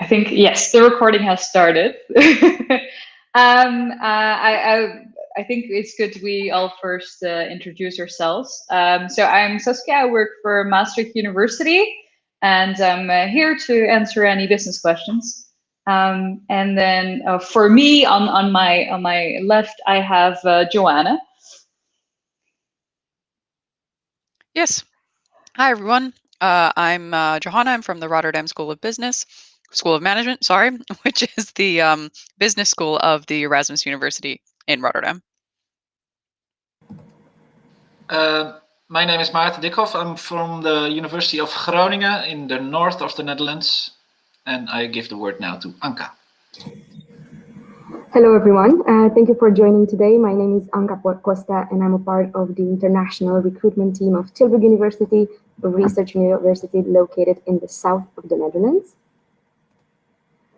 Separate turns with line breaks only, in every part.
think, yes, the recording has started. I think it's good we all first introduce ourselves. So I'm Saskia, I work for Maastricht University, and I'm here to answer any business questions. And then for me, on my left, I have Joanna.
Yes. Hi, everyone. I'm Johanna. I'm from the Rotterdam School of Management, sorry, which is the business school of the Erasmus University in Rotterdam.
My name is Maarten Dikhoff. I'm from the University of Groningen in the north of the Netherlands. And I give the word now to Anka.
Hello, everyone. Thank you for joining today. My name is Anka Costa, and I'm a part of the international recruitment team of Tilburg University, a research university located in the south of the Netherlands.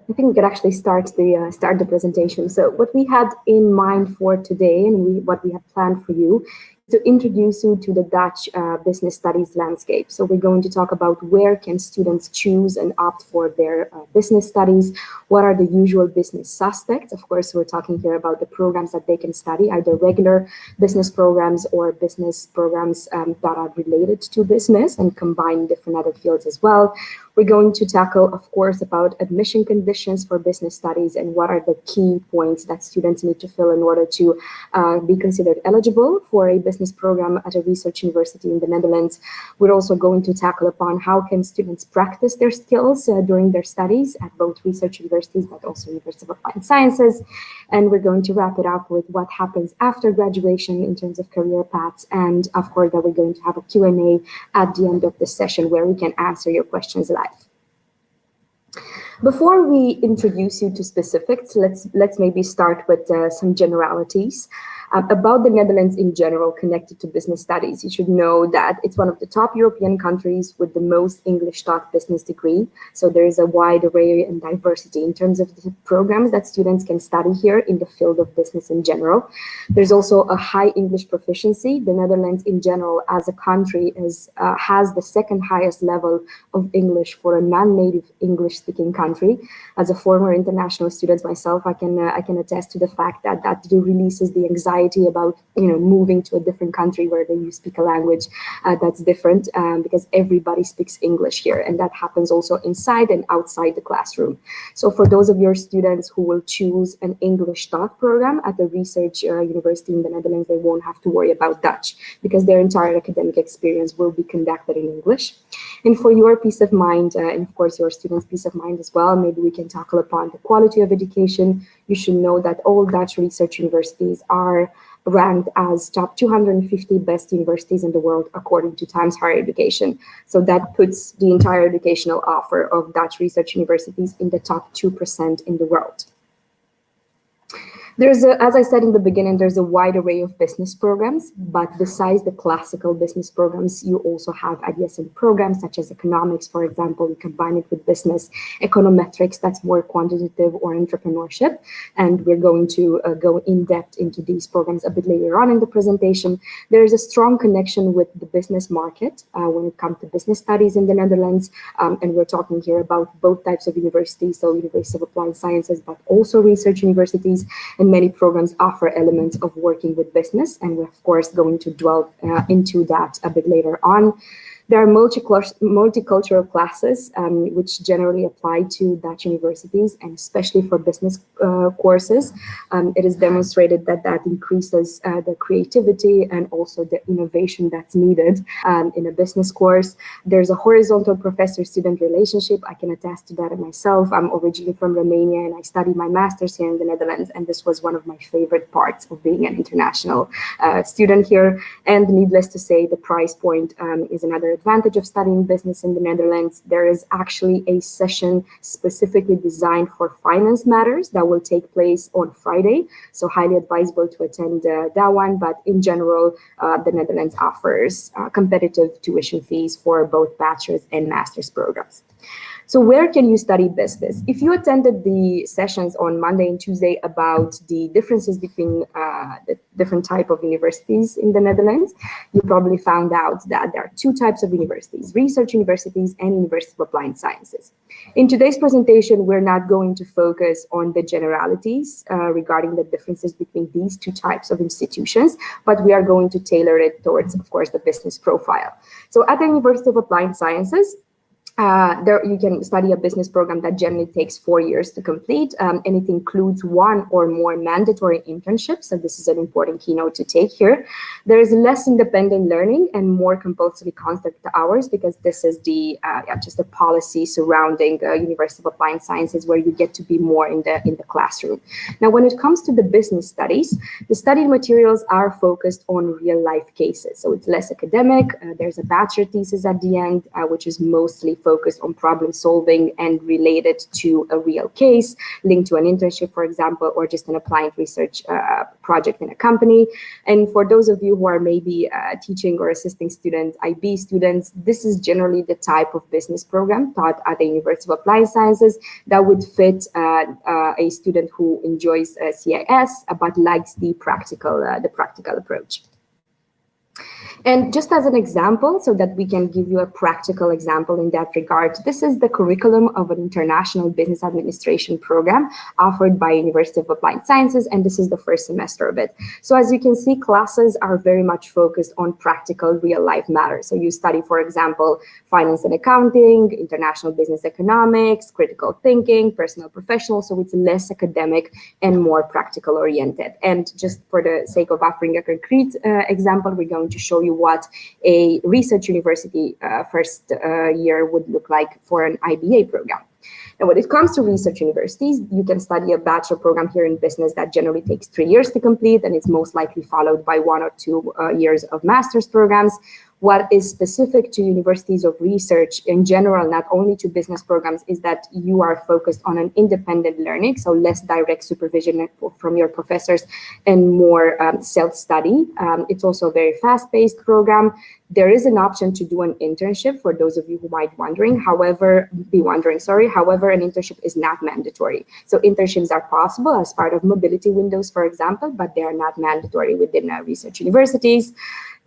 I think we could actually start the presentation. So what we had in mind for today and what we have planned for you is to introduce you to the Dutch business studies landscape. So we're going to talk about where can students choose and opt for their business studies, what are the usual business suspects. Of course, we're talking here about the programs that they can study, either regular business programs or business programs that are related to business and combine different other fields as well. We're going to tackle, of course, about admission conditions for business studies and what are the key points that students need to fill in order to be considered eligible for a business program at a research university in the Netherlands. We're also going to tackle upon how can students practice their skills during their studies at both research universities, but also University of Applied Sciences. And we're going to wrap it up with what happens after graduation in terms of career paths. And of course, that we're going to have a Q&A at the end of the session where we can answer your questions live. Before we introduce you to specifics, let's maybe start with some generalities. About the Netherlands in general connected to business studies. You should know that it's one of the top European countries with the most English taught business degree. So there is a wide array and diversity in terms of the programs that students can study here in the field of business in general. There's also a high English proficiency. The Netherlands in general as a country has the second highest level of English for a non-native English speaking country. As a former international student myself, I can attest to the fact that releases the anxiety about moving to a different country where you speak a language that's different because everybody speaks English here, and that happens also inside and outside the classroom. So for those of your students who will choose an English taught program at a research university in the Netherlands, they won't have to worry about Dutch because their entire academic experience will be conducted in English. And for your peace of mind, and of course your students' peace of mind as well, maybe we can tackle upon the quality of education. You should know that all Dutch research universities are ranked as top 250 best universities in the world according to Times Higher Education. So that puts the entire educational offer of Dutch research universities in the top 2% in the world. As I said in the beginning, there's a wide array of business programs, but besides the classical business programs, you also have adjacent programs such as economics, for example. We combine it with business, econometrics, that's more quantitative, or entrepreneurship. And we're going to go in depth into these programs a bit later on in the presentation. There is a strong connection with the business market when it comes to business studies in the Netherlands. And we're talking here about both types of universities, so University of Applied Sciences, but also research universities. And many programs offer elements of working with business, and we're of course going to dwell into that a bit later on. There are multicultural classes, which generally apply to Dutch universities, and especially for business courses. It is demonstrated that increases the creativity and also the innovation that's needed in a business course. There's a horizontal professor-student relationship. I can attest to that myself. I'm originally from Romania, and I studied my master's here in the Netherlands, and this was one of my favorite parts of being an international student here. And needless to say, the price point is another advantage of studying business in the Netherlands. There is actually a session specifically designed for finance matters that will take place on Friday, so highly advisable to attend that one. But in general, the Netherlands offers competitive tuition fees for both bachelor's and master's programs. So where can you study business? If you attended the sessions on Monday and Tuesday about the differences between the different type of universities in the Netherlands, you probably found out that there are two types of universities: research universities and University of Applied Sciences. In today's presentation, we're not going to focus on the generalities regarding the differences between these two types of institutions, but we are going to tailor it towards, of course, the business profile. So at the University of Applied Sciences, there you can study a business program that generally takes 4 years to complete, and it includes one or more mandatory internships. So this is an important keynote to take here. There is less independent learning and more compulsory contact hours, because this is the just the policy surrounding University of Applied Sciences, where you get to be more in the classroom. Now, when it comes to the business studies, the study materials are focused on real life cases. So it's less academic. There's a bachelor thesis at the end, which is mostly focused on problem solving and related to a real case, linked to an internship, for example, or just an applied research project in a company. And for those of you who are maybe teaching or assisting students, IB students, this is generally the type of business program taught at the University of Applied Sciences that would fit a student who enjoys CIS but likes the practical approach. And just as an example, so that we can give you a practical example in that regard, this is the curriculum of an international business administration program offered by University of Applied Sciences, and this is the first semester of it. So as you can see, classes are very much focused on practical real-life matters. So you study, for example, finance and accounting, international business economics, critical thinking, personal professional, so it's less academic and more practical oriented. And just for the sake of offering a concrete example, we're going to show you what a research university first year would look like for an IBA program. And when it comes to research universities, you can study a bachelor program here in business that generally takes 3 years to complete, and it's most likely followed by 1 or 2 years of master's programs. What is specific to universities of research in general, not only to business programs, is that you are focused on an independent learning, so less direct supervision from your professors and more self-study. It's also a very fast-paced program. There is an option to do an internship for those of you who might be wondering. However, an internship is not mandatory. So internships are possible as part of mobility windows, for example, but they are not mandatory within research universities.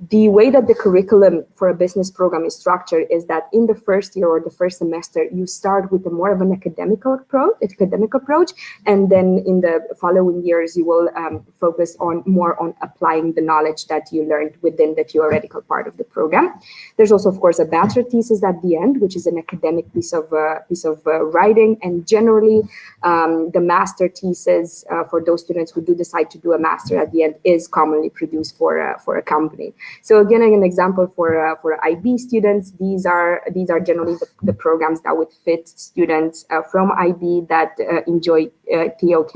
The way that the curriculum for a business program is structured is that in the first year or the first semester, you start with a more of an academic approach, and then in the following years, you will focus more on applying the knowledge that you learned within the theoretical part of the program. There's also, of course, a bachelor thesis at the end, which is an academic piece of writing, and generally, the master thesis for those students who do decide to do a master at the end is commonly produced for a company. So again, an example for IB students, these are generally the programs that would fit students from IB that enjoy TOK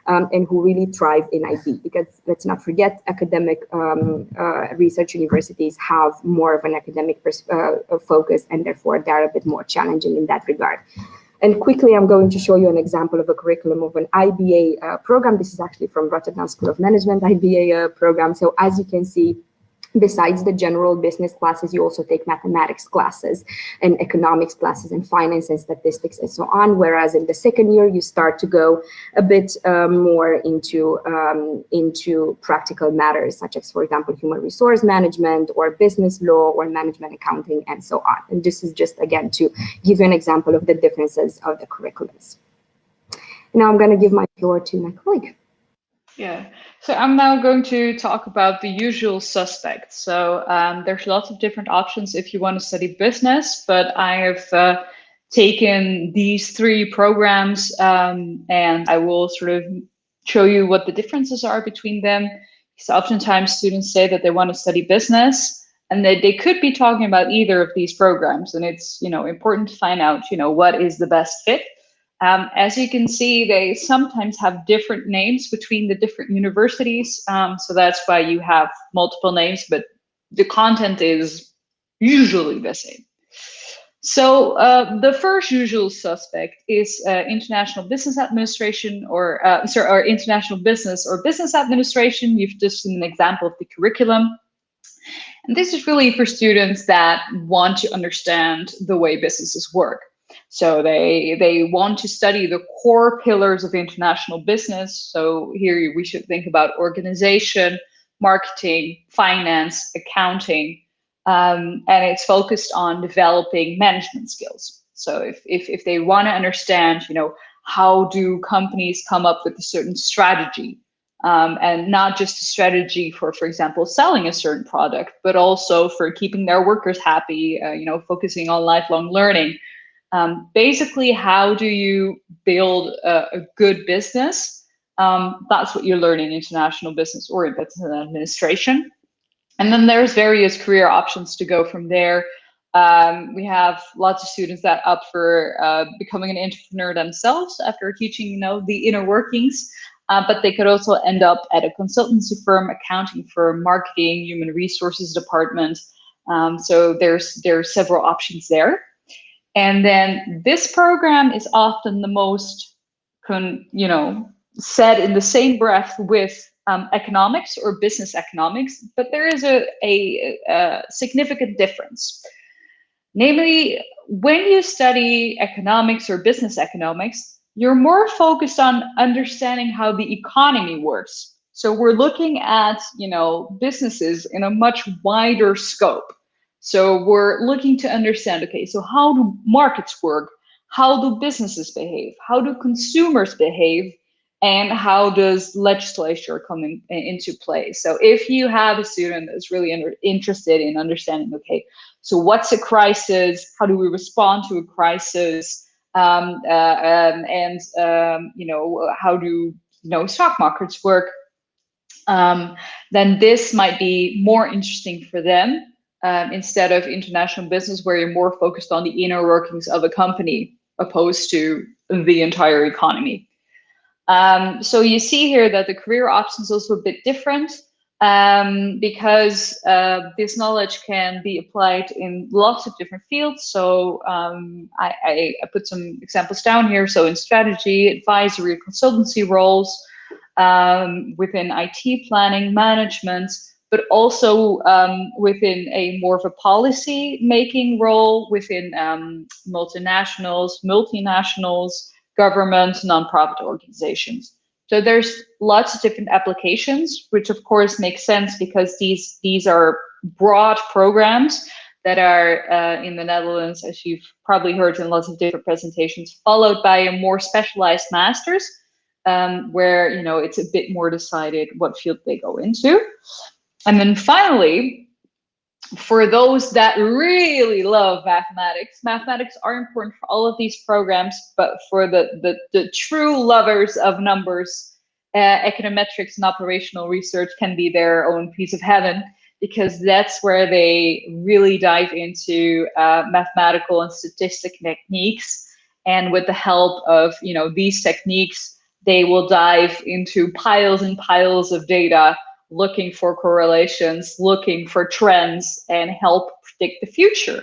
and who really thrive in IB, because let's not forget, academic research universities have more of an academic focus, and therefore they're a bit more challenging in that regard. And quickly, I'm going to show you an example of a curriculum of an IBA program. This is actually from Rotterdam School of Management IBA program. So as you can see, besides the general business classes, you also take mathematics classes and economics classes and finance and statistics and so on. Whereas in the second year, you start to go a bit more into practical matters, such as, for example, human resource management or business law or management accounting and so on. And this is just, again, to give you an example of the differences of the curriculums. Now I'm going to give my floor to my colleague.
Yeah, so I'm now going to talk about the usual suspects. So there's lots of different options if you want to study business, but I have taken these 3 programs and I will sort of show you what the differences are between them. Because oftentimes students say that they want to study business and that they could be talking about either of these programs, and it's important to find out what is the best fit. As you can see, they sometimes have different names between the different universities. So that's why you have multiple names, but the content is usually the same. So the first usual suspect is international business administration or international business or business administration. You've just seen an example of the curriculum. And this is really for students that want to understand the way businesses work. So they want to study the core pillars of international business. So here we should think about organization, marketing, finance, accounting, and it's focused on developing management skills. So if they want to understand, how do companies come up with a certain strategy, and not just a strategy for example, selling a certain product, but also for keeping their workers happy, focusing on lifelong learning. Basically, how do you build a good business? That's what you learn in international business or in business administration. And then there's various career options to go from there. We have lots of students that opt for becoming an entrepreneur themselves after teaching, the inner workings. But they could also end up at a consultancy firm, accounting firm, marketing, human resources department. So there's several options there. And then this program is often the most, said in the same breath with economics or business economics, but there is a significant difference. Namely, when you study economics or business economics, you're more focused on understanding how the economy works. So we're looking at, businesses in a much wider scope. So we're looking to understand, okay, so how do markets work? How do businesses behave? How do consumers behave? And how does legislature come into play? So if you have a student that's really interested in understanding, okay, so what's a crisis? How do we respond to a crisis? How do stock markets work? Then this might be more interesting for them instead of international business, where you're more focused on the inner workings of a company opposed to the entire economy. So you see here that the career options also a bit different because this knowledge can be applied in lots of different fields. So I put some examples down here. So in strategy, advisory, consultancy roles, within IT planning, management, but also within a more of a policy making role within multinationals, multinationals, government, nonprofit organizations. So there's lots of different applications, which of course makes sense because these are broad programs that are in the Netherlands, as you've probably heard in lots of different presentations, followed by a more specialized master's, where it's a bit more decided what field they go into. And then finally, for those that really love mathematics are important for all of these programs, but for the true lovers of numbers, econometrics and operational research can be their own piece of heaven, because that's where they really dive into mathematical and statistic techniques. And with the help of these techniques, they will dive into piles and piles of data, looking for correlations, looking for trends, and help predict the future.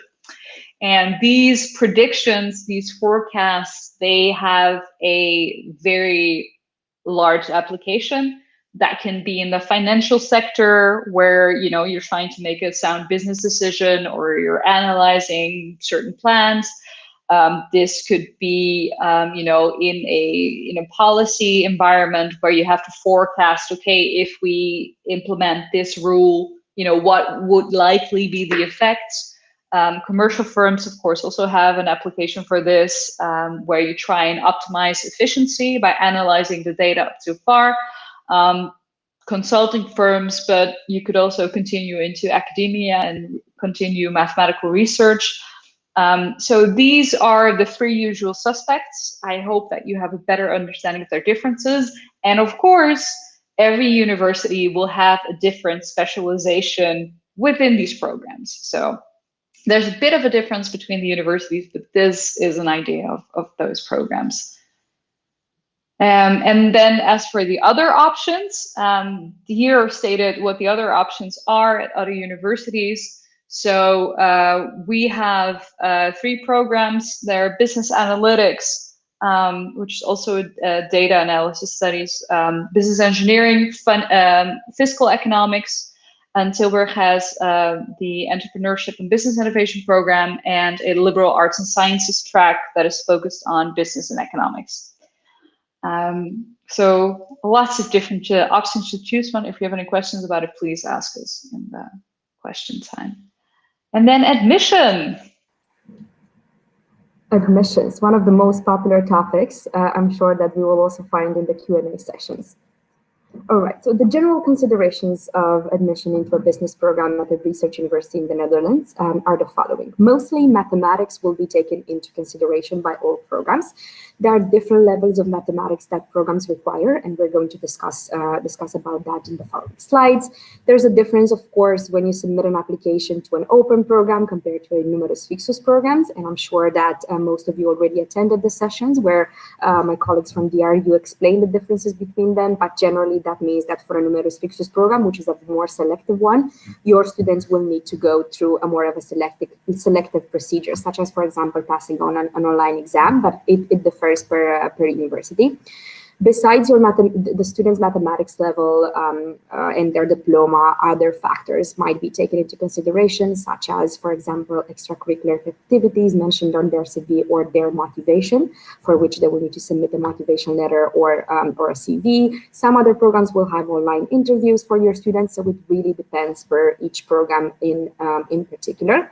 And these predictions, these forecasts, they have a very large application that can be in the financial sector, where you're trying to make a sound business decision or you're analyzing certain plans. This could be, in a policy environment where you have to forecast, okay, if we implement this rule, what would likely be the effects. Commercial firms, of course, also have an application for this, where you try and optimize efficiency by analyzing the data up to far. Consulting firms, but you could also continue into academia and continue mathematical research. So these are the three usual suspects. I hope that you have a better understanding of their differences. And of course, every university will have a different specialization within these programs. So there's a bit of a difference between the universities, but this is an idea of those programs. And then as for the other options, here stated what the other options are at other universities. So we have 3 programs. They're business analytics, which is also data analysis studies, business engineering, fiscal economics, And Tilburg has the Entrepreneurship and Business Innovation program and a liberal arts and sciences track that is focused on business and economics. So lots of different options to choose from. If you have any questions about it, please ask us in the question time. And then admission.
Admissions, one of the most popular topics, I'm sure that we will also find in the Q&A sessions. All right, so the general considerations of admission into a business program at a research university in the Netherlands are the following. Mostly mathematics will be taken into consideration by all programs. There are different levels of mathematics that programs require, and we're going to discuss about that in the following slides. There's a difference, of course, when you submit an application to an open program compared to a numerus fixus programs, and I'm sure that most of you already attended the sessions where my colleagues from DRU explained the differences between them, but generally that means that for a numerus fixus program, which is a more selective one, your students will need to go through a more of a selective procedure, such as, for example, passing on an online exam, but it differs per university. Besides the student's mathematics level and their diploma, other factors might be taken into consideration, such as, for example, extracurricular activities mentioned on their CV or their motivation, for which they will need to submit a motivation letter or a CV. Some other programs will have online interviews for your students, so it really depends for each program in particular.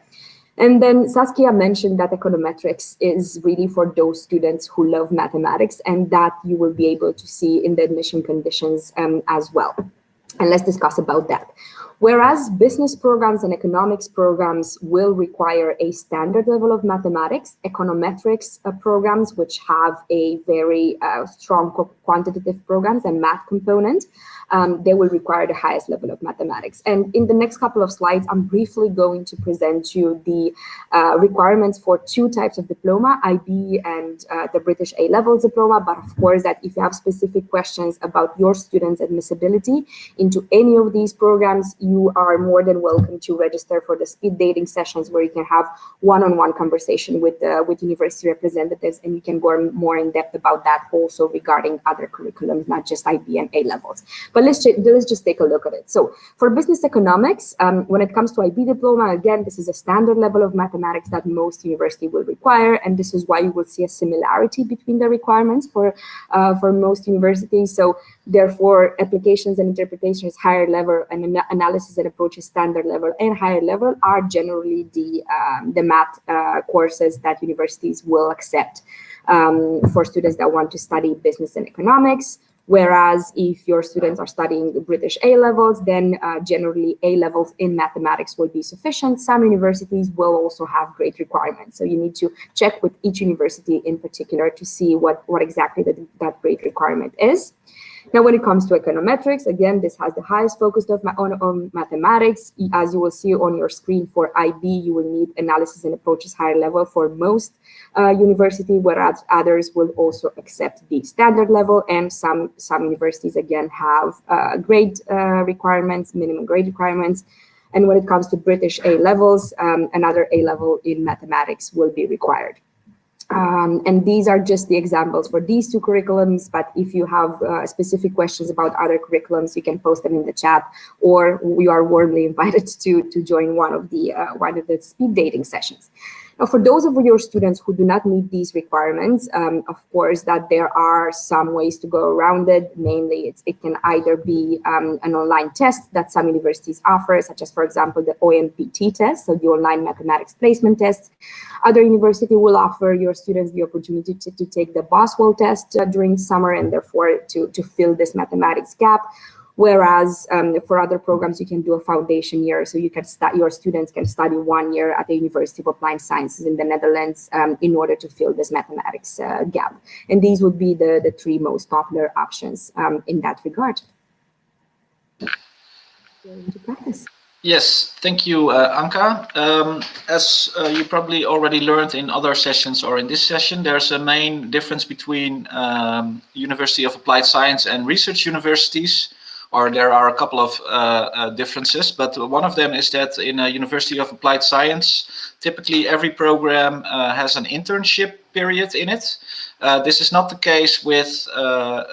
And then Saskia mentioned that econometrics is really for those students who love mathematics, and that you will be able to see in the admission conditions as well. And let's discuss about that. Whereas business programs and economics programs will require a standard level of mathematics, econometrics programs, which have a very strong quantitative programs and math component, they will require the highest level of mathematics. And in the next couple of slides, I'm briefly going to present you the requirements for two types of diploma, IB and the British A-level diploma. But of course, that if you have specific questions about your students' admissibility into any of these programs, you are more than welcome to register for the speed dating sessions, where you can have one-on-one conversation with university representatives, and you can go more in depth about that also regarding other curriculums, not just IB and A-levels. But let's just take a look at it. So for business economics, when it comes to IB diploma, again, this is a standard level of mathematics that most university will require, and this is why you will see a similarity between the requirements for most universities. So therefore, applications and interpretations higher level and analysis and approaches standard level and higher level are generally the math courses that universities will accept for students that want to study business and economics. Whereas if your students are studying the British A-levels, then generally A-levels in mathematics will be sufficient. Some universities will also have grade requirements. So you need to check with each university in particular to see what exactly that grade requirement is. Now, when it comes to econometrics, again, this has the highest focus on mathematics. As you will see on your screen, for IB, you will need analysis and approaches higher level for most university, whereas others will also accept the standard level, and some universities, again, have grade requirements, minimum grade requirements. And when it comes to British A-levels, another A-level in mathematics will be required. And these are just the examples for these two curriculums, but if you have specific questions about other curriculums, you can post them in the chat, or you are warmly invited to join one of the speed dating sessions. Now, for those of your students who do not meet these requirements, of course, that there are some ways to go around it. Mainly, it can either be an online test that some universities offer, such as, for example, the OMPT test, so the online mathematics placement test. Other university will offer your students the opportunity to take the Boswell test during summer, and therefore to fill this mathematics gap. Whereas for other programs, you can do a foundation year, so you can your students can study 1 year at the University of Applied Sciences in the Netherlands in order to fill this mathematics gap. And these would be the three most popular options in that regard. Into practice.
Yes, thank you, Anka. As you probably already learned in other sessions or in this session, there's a main difference between University of Applied Science and research universities. Or there are a couple of differences, but one of them is that in a University of Applied Science, typically every program has an internship period in it. This is not the case with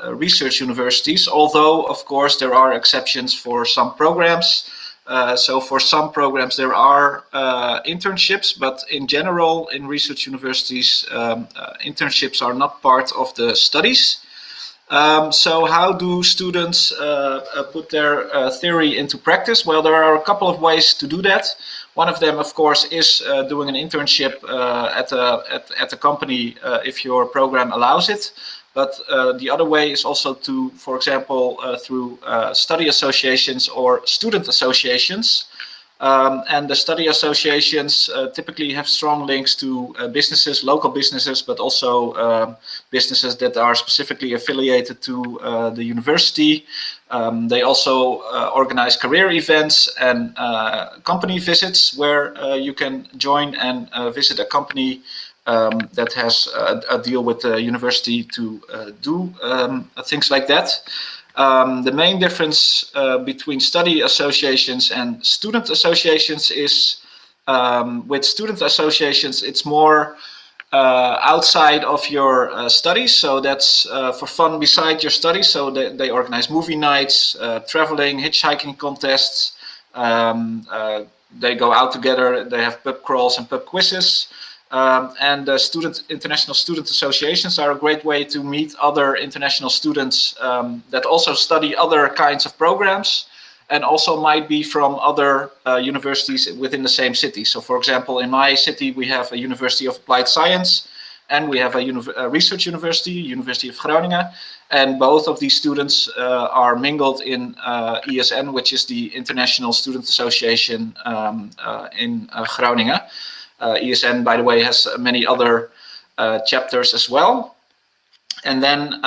research universities, although, of course, there are exceptions for some programs. So for some programs there are internships, but in general in research universities internships are not part of the studies. So how do students put their theory into practice? Well, there are a couple of ways to do that. One of them, of course, is doing an internship at a company if your program allows it. But the other way is also to, for example, through study associations or student associations. And the study associations typically have strong links to businesses, local businesses, but also businesses that are specifically affiliated to the university. They also organize career events and company visits where you can join and visit a company that has a deal with the university to do things like that. The main difference between study associations and student associations is with student associations, it's more outside of your studies. So that's for fun beside your studies. So they organize movie nights, traveling, hitchhiking contests. They go out together. They have pub crawls and pub quizzes. And international student associations are a great way to meet other international students that also study other kinds of programs and also might be from other universities within the same city. So for example, in my city, we have a University of Applied Science and we have a research university, University of Groningen. And both of these students are mingled in ISN, which is the International Student Association in Groningen. ISN, by the way, has many other chapters as well. And then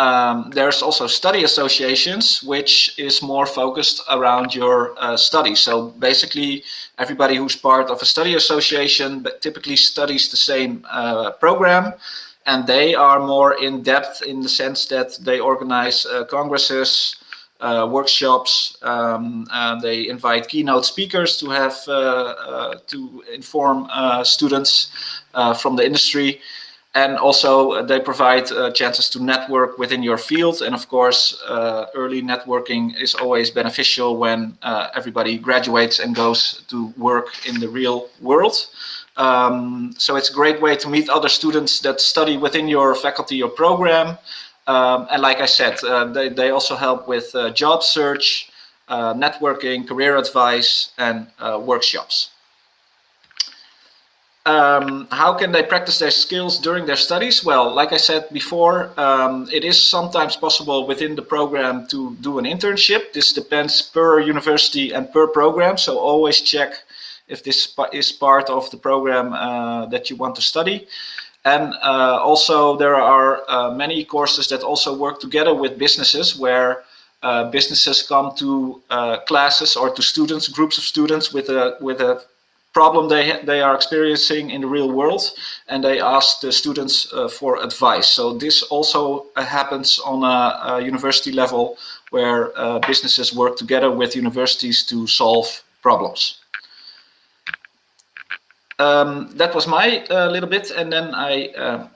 there's also study associations, which is more focused around your study. So basically, everybody who's part of a study association typically studies the same program. And they are more in depth in the sense that they organize congresses, workshops. They invite keynote speakers to have to inform students from the industry, and also they provide chances to network within your field. And of course, early networking is always beneficial when everybody graduates and goes to work in the real world. So it's a great way to meet other students that study within your faculty or program. And like I said, they also help with job search, networking, career advice, and workshops. How can they practice their skills during their studies? Well, like I said before, it is sometimes possible within the program to do an internship. This depends per university and per program, so always check if this is part of the program that you want to study. And also there are many courses that also work together with businesses, where businesses come to classes or to students, groups of students with a problem they are experiencing in the real world, and they ask the students for advice. So this also happens on a university level, where businesses work together with universities to solve problems. That was my little bit, and then I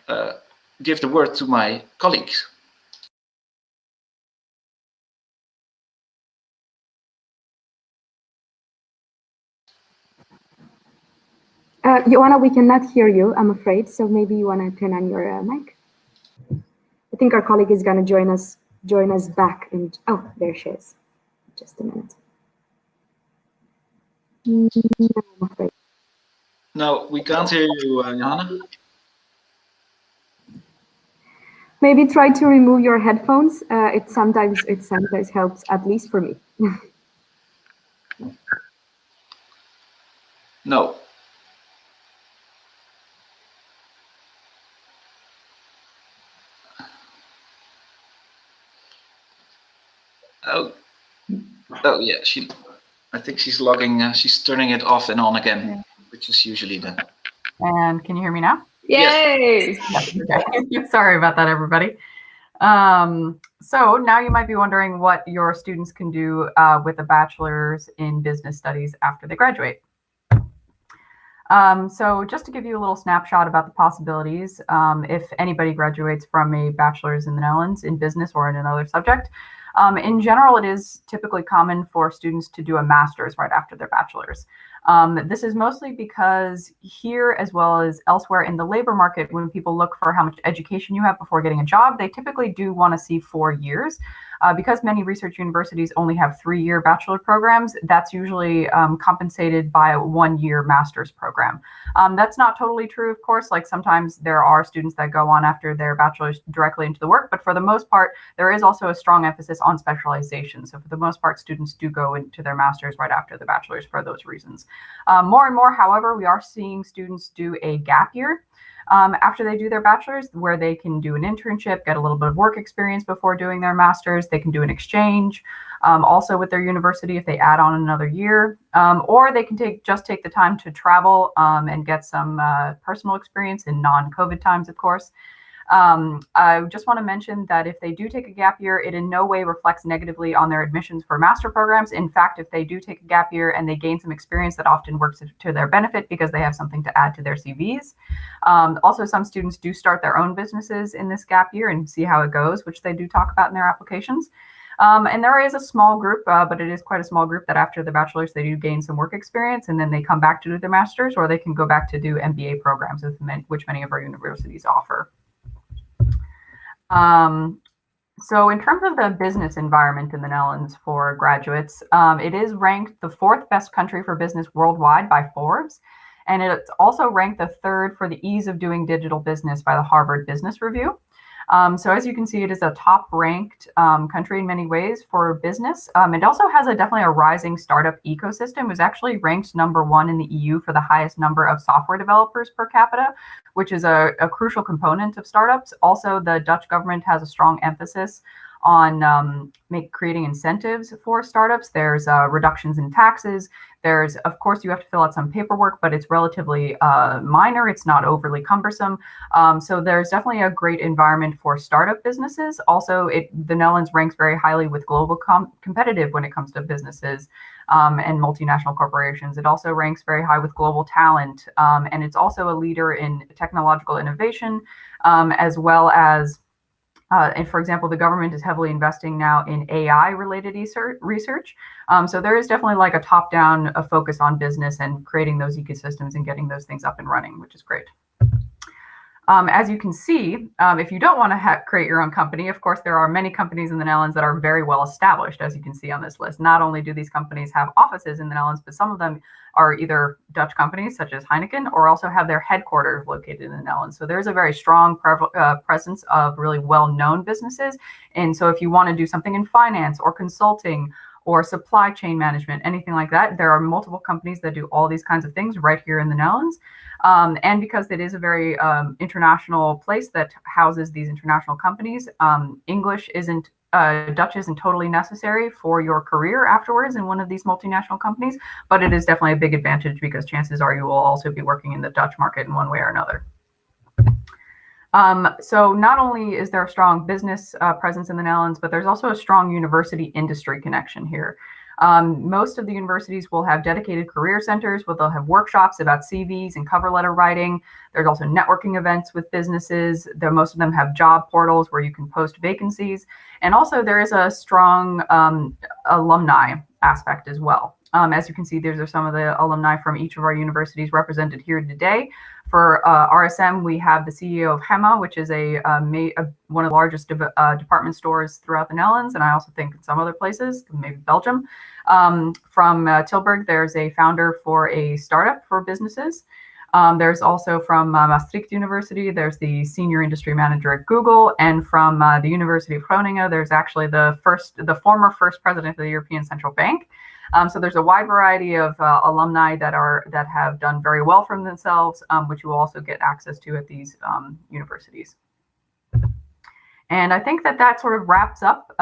give the word to my colleagues.
Joanna, we cannot hear you, I'm afraid, so maybe you want to turn on your mic. I think our colleague is going to join us back. And oh, there she is. Just a minute. No, I'm afraid.
No, we can't hear you, Johanna.
Maybe try to remove your headphones. It sometimes helps, at least for me.
No. Oh yeah, I think she's logging. She's turning it off and on again, yeah. Which is usually the.
And can you hear me now?
Yay!
Yes. Okay. Sorry about that, everybody. So now you might be wondering what your students can do with a bachelor's in business studies after they graduate. So just to give you a little snapshot about the possibilities, if anybody graduates from a bachelor's in the Netherlands in business or in another subject, in general, it is typically common for students to do a master's right after their bachelor's. This is mostly because here, as well as elsewhere in the labor market, when people look for how much education you have before getting a job, they typically do want to see 4 years. Because many research universities only have 3-year bachelor programs, that's usually compensated by a 1-year master's program. That's not totally true, of course. Like sometimes there are students that go on after their bachelor's directly into the work, but for the most part, there is also a strong emphasis on specialization. So for the most part, students do go into their master's right after the bachelor's for those reasons. More and more, however, we are seeing students do a gap year after they do their bachelor's, where they can do an internship, get a little bit of work experience before doing their master's. They can do an exchange also with their university if they add on another year, or they can just take the time to travel and get some personal experience in non-COVID times, of course. I just want to mention that if they do take a gap year, it in no way reflects negatively on their admissions for master programs. In fact, if they do take a gap year and they gain some experience, that often works to their benefit because they have something to add to their CVs. Also, some students do start their own businesses in this gap year and see how it goes, which they do talk about in their applications. And there is a small group, but it is quite a small group that after the bachelor's, they do gain some work experience and then they come back to do their master's, or they can go back to do MBA programs, which many of our universities offer. So in terms of the business environment in the Netherlands for graduates, it is ranked the 4th best country for business worldwide by Forbes. And it's also ranked the 3rd for the ease of doing digital business by the Harvard Business Review. So as you can see, it is a top-ranked country in many ways for business. It also has definitely a rising startup ecosystem. It was actually ranked #1 in the EU for the highest number of software developers per capita, which is a crucial component of startups. Also, the Dutch government has a strong emphasis on creating incentives for startups. There's reductions in taxes. There's, of course, you have to fill out some paperwork, but it's relatively minor. It's not overly cumbersome. So there's definitely a great environment for startup businesses. Also, the Netherlands ranks very highly with global competitive when it comes to businesses and multinational corporations. It also ranks very high with global talent. And it's also a leader in technological innovation, as well as and for example, the government is heavily investing now in AI-related research. So there is definitely like a top-down focus on business and creating those ecosystems and getting those things up and running, which is great. As you can see, if you don't want to create your own company, of course, there are many companies in the Netherlands that are very well established, as you can see on this list. Not only do these companies have offices in the Netherlands, but some of them are either Dutch companies such as Heineken, or also have their headquarters located in the Netherlands. So there's a very strong presence of really well-known businesses. And so if you want to do something in finance or consulting or supply chain management, anything like that, there are multiple companies that do all these kinds of things right here in the Netherlands. And because it is a very international place that houses these international companies, Dutch isn't totally necessary for your career afterwards in one of these multinational companies, but it is definitely a big advantage because chances are you will also be working in the Dutch market in one way or another. So not only is there a strong business presence in the Netherlands, but there's also a strong university industry connection here. Most of the universities will have dedicated career centers where they'll have workshops about CVs and cover letter writing. There's also networking events with businesses. Most of them have job portals where you can post vacancies. And also there is a strong alumni aspect as well. As you can see, these are some of the alumni from each of our universities represented here today. For RSM, we have the CEO of Gemma, which is one of the largest department stores throughout the Netherlands, and I also think in some other places, maybe Belgium. From Tilburg, there's a founder for a startup for businesses. There's also from Maastricht University, there's the senior industry manager at Google, and from the University of Groningen, there's actually the former first president of the European Central Bank. So there's a wide variety of alumni that have done very well for themselves, which you will also get access to at these universities. And I think that sort of wraps up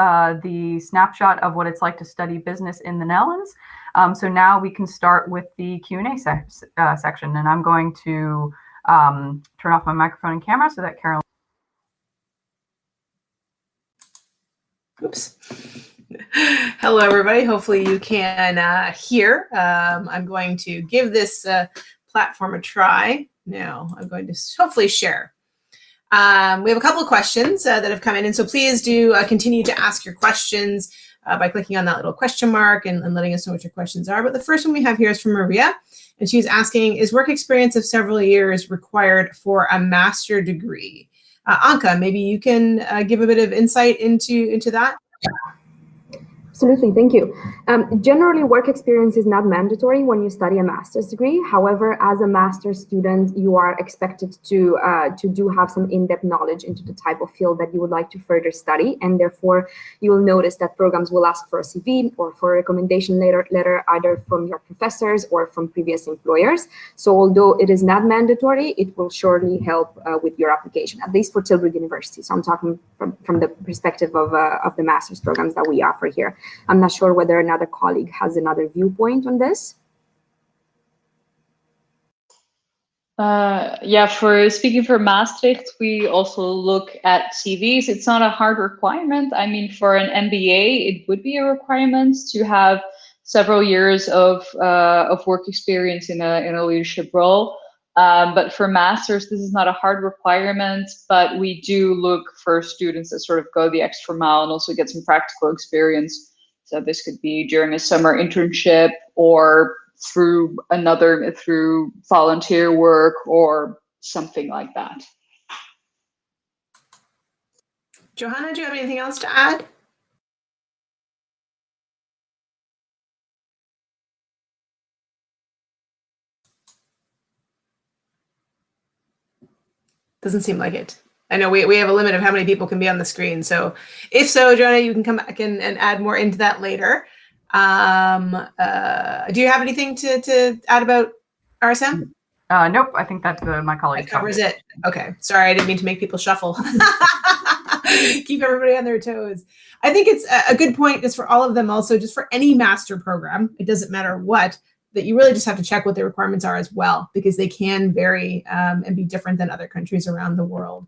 the snapshot of what it's like to study business in the Netherlands. So now we can start with the Q&A section, and I'm going to turn off my microphone and camera so that Carolyn.
Oops. Hello, everybody. Hopefully you can hear. I'm going to give this platform a try. Now I'm going to hopefully share. We have a couple of questions that have come in, and so please do continue to ask your questions by clicking on that little question mark and letting us know what your questions are. But the first one we have here is from Maria, and she's asking, is work experience of several years required for a master degree? Anka, maybe you can give a bit of insight into that.
Absolutely, thank you. Generally, work experience is not mandatory when you study a master's degree. However, as a master's student, you are expected to do have some in-depth knowledge into the type of field that you would like to further study, and therefore you will notice that programs will ask for a CV or for a recommendation letter either from your professors or from previous employers. So although it is not mandatory, it will surely help with your application, at least for Tilburg University. So I'm talking from the perspective of the master's programs that we offer here. I'm not sure whether another colleague has another viewpoint on this.
Yeah, for speaking for Maastricht, we also look at CVs. It's not a hard requirement. I mean, for an MBA, it would be a requirement to have several years of work experience in a leadership role. But for masters, this is not a hard requirement, but we do look for students that sort of go the extra mile and also get some practical experience. So this could be during a summer internship or through volunteer work or something like that.
Johanna, do you have anything else to add? Doesn't seem like it. I know we have a limit of how many people can be on the screen. So if so, Joanna, you can come back and add more into that later. Do you have anything to add about RSM?
Nope, I think that my colleague
covers it. Okay, sorry, I didn't mean to make people shuffle. Keep everybody on their toes. I think it's a good point just for all of them also, just for any master program, it doesn't matter what, that you really just have to check what the requirements are as well, because they can vary and be different than other countries around the world.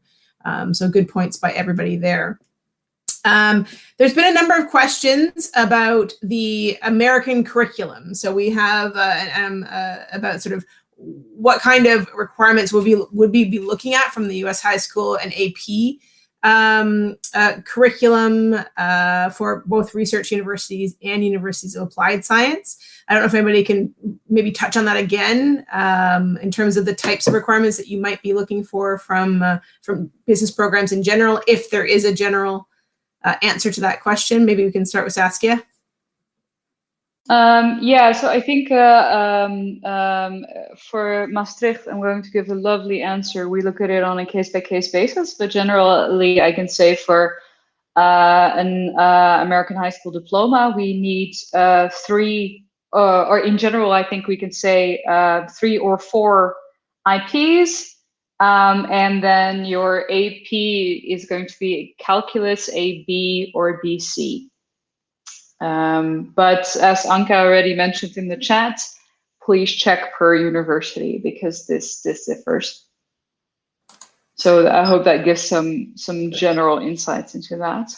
So good points by everybody there. There's been a number of questions about the American curriculum. So we have about sort of what kind of requirements would we be looking at from the U.S. high school and AP curriculum for both research universities and universities of applied science. I don't know if anybody can maybe touch on that again in terms of the types of requirements that you might be looking for from business programs in general, if there is a general answer to that question. Maybe we can start with Saskia.
Yeah, so I think for Maastricht, I'm going to give a lovely answer. We look at it on a case-by-case basis, but generally I can say for an American high school diploma, we need 3, or in general, I think we can say 3 or 4 IPs. And then your AP is going to be calculus, AB, or BC. But as Anka already mentioned in the chat, please check per university because this differs. So I hope that gives some general insights into that.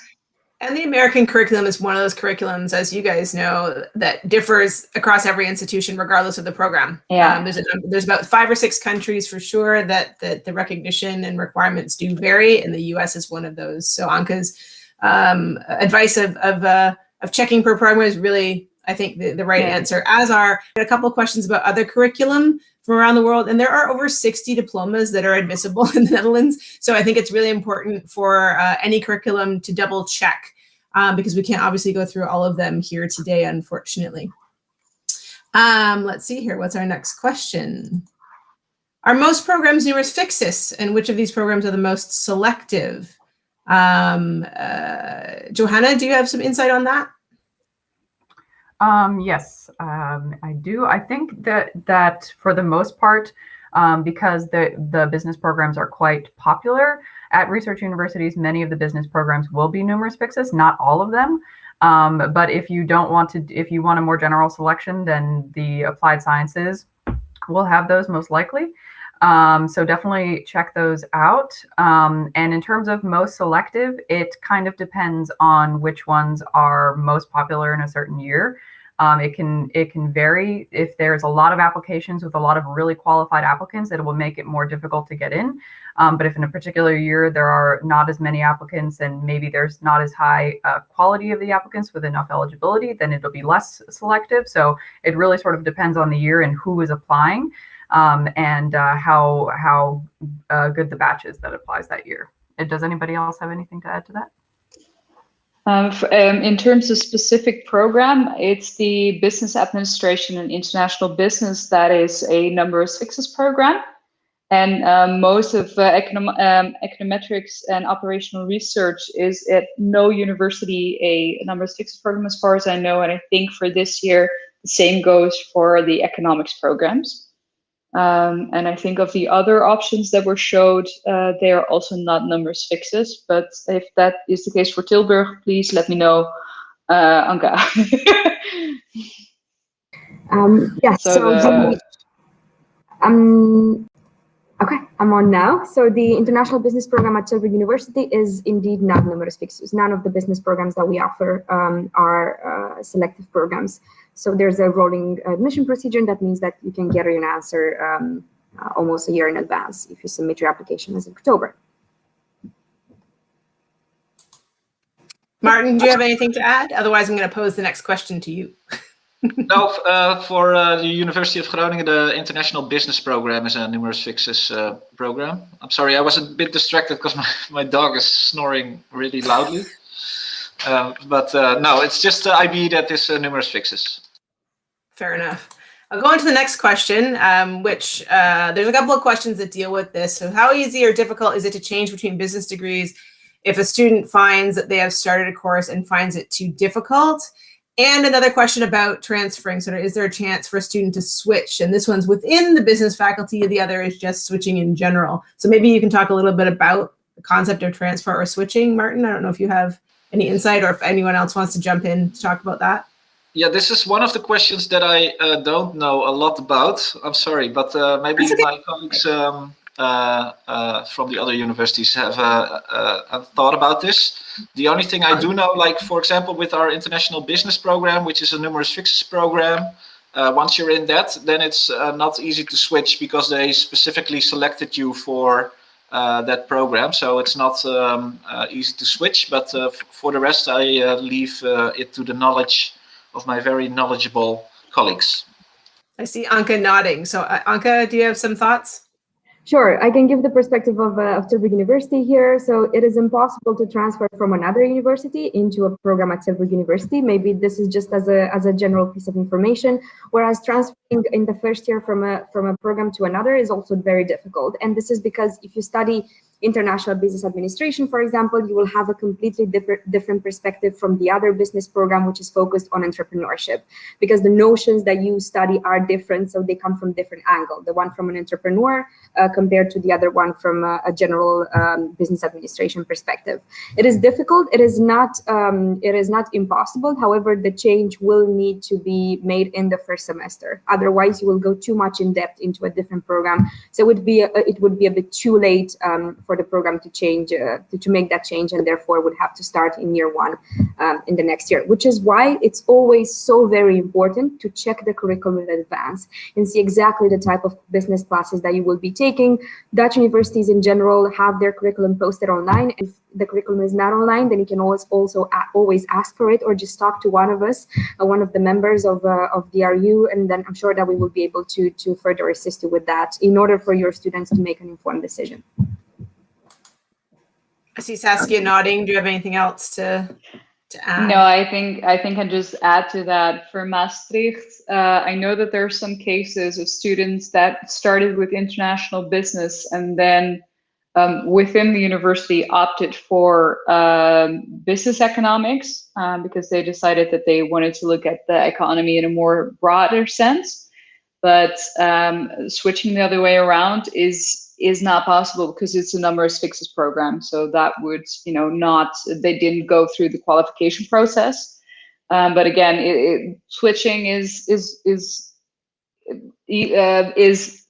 And the American curriculum is one of those curriculums, as you guys know, that differs across every institution, regardless of the program.
Yeah.
There's about 5 or 6 countries for sure that the recognition and requirements do vary, and the U.S. is one of those. So Anka's advice of checking per program is really, I think, the right answer. As are a couple of questions about other curriculum from around the world, and there are over 60 diplomas that are admissible in the Netherlands. So I think it's really important for any curriculum to double check because we can't obviously go through all of them here today, unfortunately. Let's see here. What's our next question? Are most programs numerus fixus, and which of these programs are the most selective? Johanna, do you have some insight on that?
Yes, I do. I think that for the most part, because the business programs are quite popular at research universities, many of the business programs will be numerus fixus, not all of them. But if you want a more general selection, then the applied sciences will have those most likely. So definitely check those out. And in terms of most selective, it kind of depends on which ones are most popular in a certain year. It can vary. If there's a lot of applications with a lot of really qualified applicants, it will make it more difficult to get in. But if in a particular year there are not as many applicants and maybe there's not as high quality of the applicants with enough eligibility, then it'll be less selective. So it really sort of depends on the year and who is applying, and how good the batch is that applies that year. Does anybody else have anything to add to that?
In terms of specific program, it's the Business Administration and International Business that is a number of sixes program. And most of econometrics and operational research is at no university a number of sixes program, as far as I know. And I think for this year, the same goes for the economics programs. And I think of the other options that were showed, they are also not numbers fixes. But if that is the case for Tilburg, please let me know, Anka.
Yes. Okay, I'm on now. So the International Business Program at Tilburg University is indeed not numerus fixus. None of the business programs that we offer are selective programs. So there's a rolling admission procedure, and that means that you can get an answer almost a year in advance if you submit your application as of October.
Martin, do you have anything to add? Otherwise, I'm going to pose the next question to you.
No, for the University of Groningen, the International Business Program is a numerus fixus program. I'm sorry, I was a bit distracted because my dog is snoring really loudly. But no, it's just the IB that is numerus fixus.
Fair enough. I'll go on to the next question, which there's a couple of questions that deal with this. So how easy or difficult is it to change between business degrees if a student finds that they have started a course and finds it too difficult? And another question about transferring. So is there a chance for a student to switch? And this one's within the business faculty, the other is just switching in general. So maybe you can talk a little bit about the concept of transfer or switching, Martin. I don't know if you have any insight or if anyone else wants to jump in to talk about that.
Yeah, this is one of the questions that I don't know a lot about. I'm sorry, but maybe my colleagues from the other universities have thought about this. The only thing I do know, like for example, with our international business program, which is a numerus fixus program, once you're in that, then it's not easy to switch because they specifically selected you for that program. So it's not easy to switch, but for the rest, I leave it to the knowledge of my very knowledgeable colleagues.
I see Anka nodding. So Anka, do you have some thoughts?
Sure, I can give the perspective of Tilburg University here. So it is impossible to transfer from another university into a program at Tilburg University. Maybe this is just as a general piece of information, whereas transferring in the first year from a program to another is also very difficult. And this is because if you study international business administration, for example, you will have a completely different perspective from the other business program, which is focused on entrepreneurship, because the notions that you study are different, so they come from different angle. The one from an entrepreneur compared to the other one from a general business administration perspective. It is difficult. It is not impossible. However, the change will need to be made in the first semester. Otherwise, you will go too much in depth into a different program. So it would be a bit too late for the program to change, to make that change, and therefore would have to start in year one in the next year, which is why it's always so very important to check the curriculum in advance and see exactly the type of business classes that you will be taking. Dutch universities in general have their curriculum posted online. If the curriculum is not online, then you can always ask for it, or just talk to one of us, one of the members of DRU, and then I'm sure that we will be able to further assist you with that in order for your students to make an informed decision.
I see Saskia nodding. Do you have anything else to add?
No, I think I'll just add to that. For Maastricht, I know that there are some cases of students that started with international business and then within the university opted for business economics because they decided that they wanted to look at the economy in a more broader sense. But switching the other way around is not possible because it's a numerus fixus program. So that would, they didn't go through the qualification process. But again, switching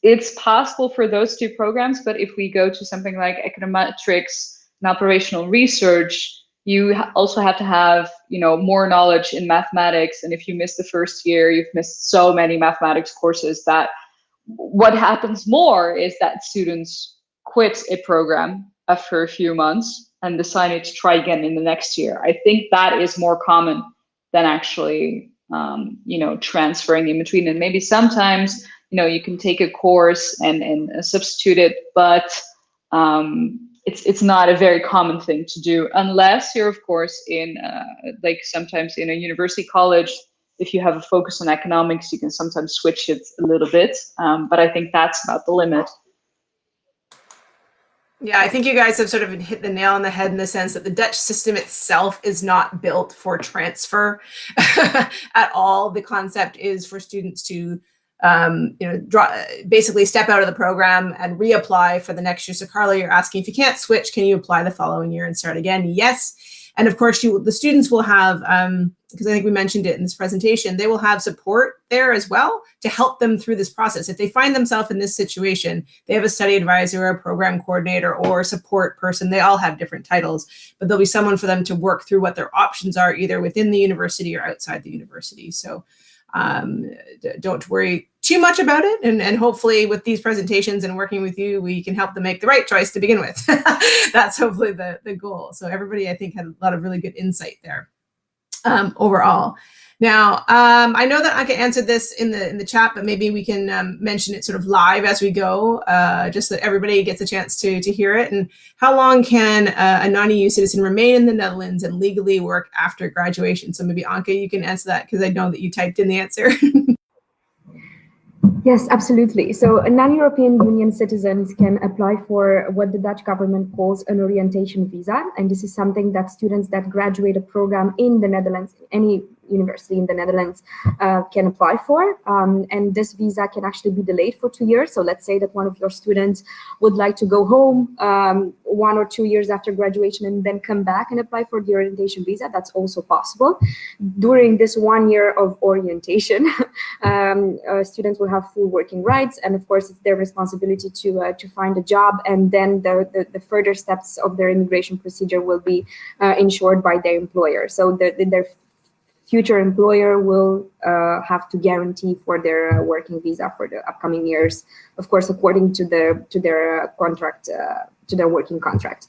it's possible for those two programs. But if we go to something like econometrics and operational research, you also have to have, more knowledge in mathematics. And if you miss the first year, you've missed so many mathematics courses that what happens more is that students quit a program after a few months and decided to try again in the next year. I think that is more common than actually, transferring in between. And maybe sometimes, you can take a course and substitute it, but it's not a very common thing to do unless you're, of course, in sometimes in a university college. If you have a focus on economics, you can sometimes switch it a little bit, but I think that's about the limit.
Yeah, I think you guys have sort of hit the nail on the head in the sense that the Dutch system itself is not built for transfer at all. The concept is for students to, basically step out of the program and reapply for the next year. So Carla, you're asking, if you can't switch, can you apply the following year and start again? Yes. And of course, the students will have, because I think we mentioned it in this presentation, they will have support there as well to help them through this process. If they find themselves in this situation, they have a study advisor, a program coordinator, or a support person. They all have different titles, but there'll be someone for them to work through what their options are, either within the university or outside the university. So don't worry too much about it. And hopefully with these presentations and working with you, we can help them make the right choice to begin with. That's hopefully the goal. So everybody, I think, had a lot of really good insight there overall. Now, I know that I can answer this in the chat, but maybe we can mention it sort of live as we go, just so that everybody gets a chance to hear it. And how long can a non-EU citizen remain in the Netherlands and legally work after graduation? So maybe Anke, you can answer that because I know that you typed in the answer.
Yes, absolutely. So non-European Union citizens can apply for what the Dutch government calls an orientation visa. And this is something that students that graduate a program in the Netherlands, any university in the Netherlands, can apply for. And this visa can actually be delayed for 2 years. So let's say that one of your students would like to go home 1 or 2 years after graduation and then come back and apply for the orientation visa. That's also possible. During this 1 year of orientation, students will have full working rights, and of course it's their responsibility to find a job, and then the further steps of their immigration procedure will be ensured by their employer. So their future employer will have to guarantee for their working visa for the upcoming years, of course, according to their contract, to their working contract.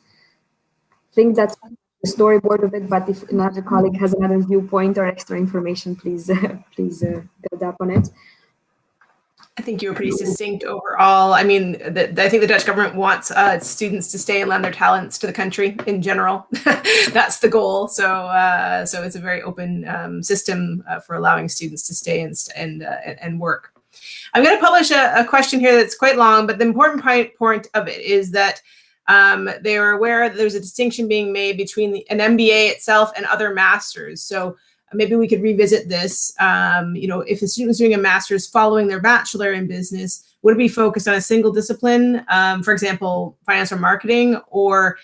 I think that's the storyboard of it, but if another colleague has another viewpoint or extra information, please build up on it.
I think you were pretty succinct overall. I mean, I think the Dutch government wants students to stay and lend their talents to the country in general. That's the goal. So it's a very open system for allowing students to stay and work. I'm going to publish a question here that's quite long, but the important point of it is that they are aware that there's a distinction being made between an MBA itself and other masters. So maybe we could revisit this. If a student is doing a master's following their bachelor in business, would it be focused on a single discipline, for example, finance or marketing, or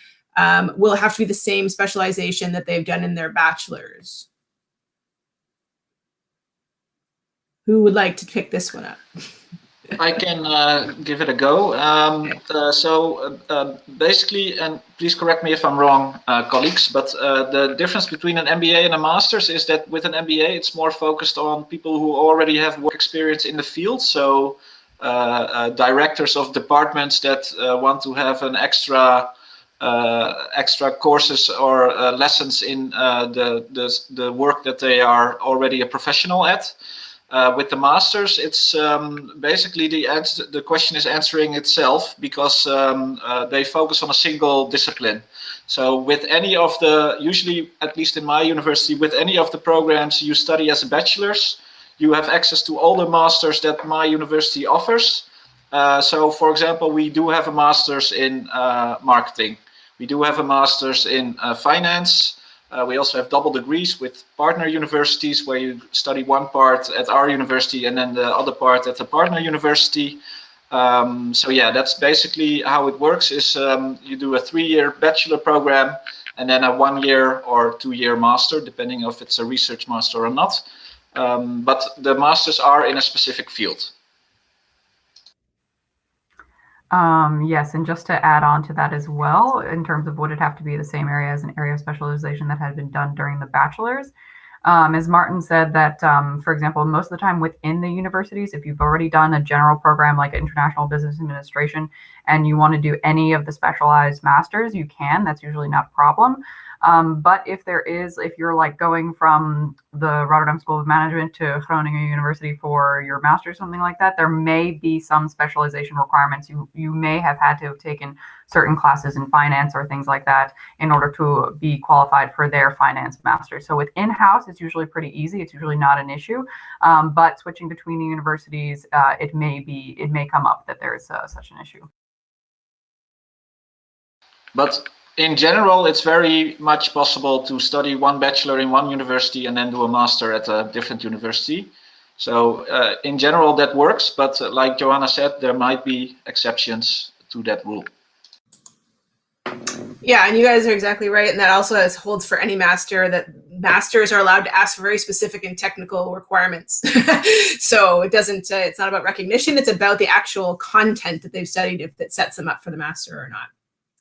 will it have to be the same specialization that they've done in their bachelor's? Who would like to pick this one up?
I can give it a go. Basically, and please correct me if I'm wrong, colleagues, but the difference between an MBA and a master's is that with an MBA, it's more focused on people who already have work experience in the field. So directors of departments that want to have an extra courses or lessons in the work that they are already a professional at. With the masters, it's basically the question is answering itself, because they focus on a single discipline. So with any of usually, at least in my university, with any of the programs you study as a bachelor's, you have access to all the masters that my university offers. So for example, we do have a master's in marketing. We do have a master's in finance. We also have double degrees with partner universities, where you study one part at our university and then the other part at the partner university. So yeah, that's basically how it works. Is you do a 3-year bachelor program and then a 1-year or 2-year master, depending if it's a research master or not. But the masters are in a specific field.
Yes, and just to add on to that as well, in terms of would it have to be the same area as an area of specialization that had been done during the bachelor's? As Martin said, that, for example, most of the time within the universities, if you've already done a general program like International Business Administration and you want to do any of the specialized masters, you can. That's usually not a problem. But if you're like going from the Rotterdam School of Management to Groningen University for your master's, something like that, there may be some specialization requirements. You may have had to have taken certain classes in finance or things like that in order to be qualified for their finance master. So with in-house, it's usually pretty easy. It's usually not an issue. But switching between the universities, it may come up that there is such an issue.
But in general, it's very much possible to study one bachelor in one university and then do a master at a different university. So in general, that works. But like Johanna said, there might be exceptions to that rule.
Yeah, and you guys are exactly right. And that also holds for any master, that masters are allowed to ask for very specific and technical requirements. So it's not about recognition. It's about the actual content that they've studied, if that sets them up for the master or not.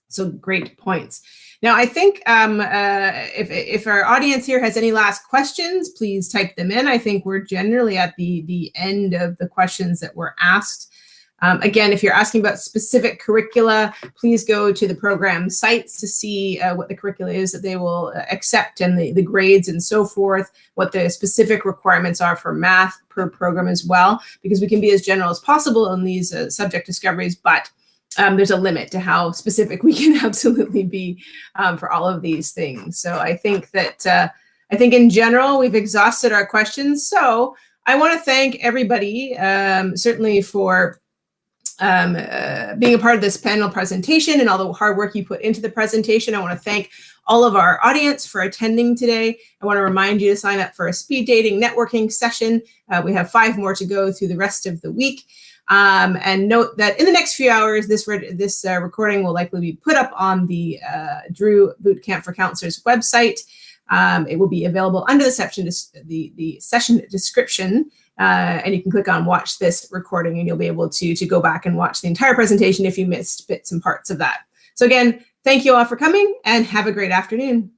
So great points. Now, I think if our audience here has any last questions, please type them in. I think we're generally at the end of the questions that were asked. Again, if you're asking about specific curricula, please go to the program sites to see what the curricula is that they will accept and the grades and so forth, what the specific requirements are for math per program as well, because we can be as general as possible in these subject discoveries, but there's a limit to how specific we can absolutely be for all of these things. So I think that in general, we've exhausted our questions. So I want to thank everybody, certainly for being a part of this panel presentation and all the hard work you put into the presentation. I want to thank all of our audience for attending today. I want to remind you to sign up for a speed dating networking session. We have 5 more to go through the rest of the week. And note that in the next few hours, this recording will likely be put up on the DRU Bootcamp for Counselors website. It will be available under the session description, and you can click on watch this recording and you'll be able to go back and watch the entire presentation if you missed bits and parts of that. So again, thank you all for coming and have a great afternoon.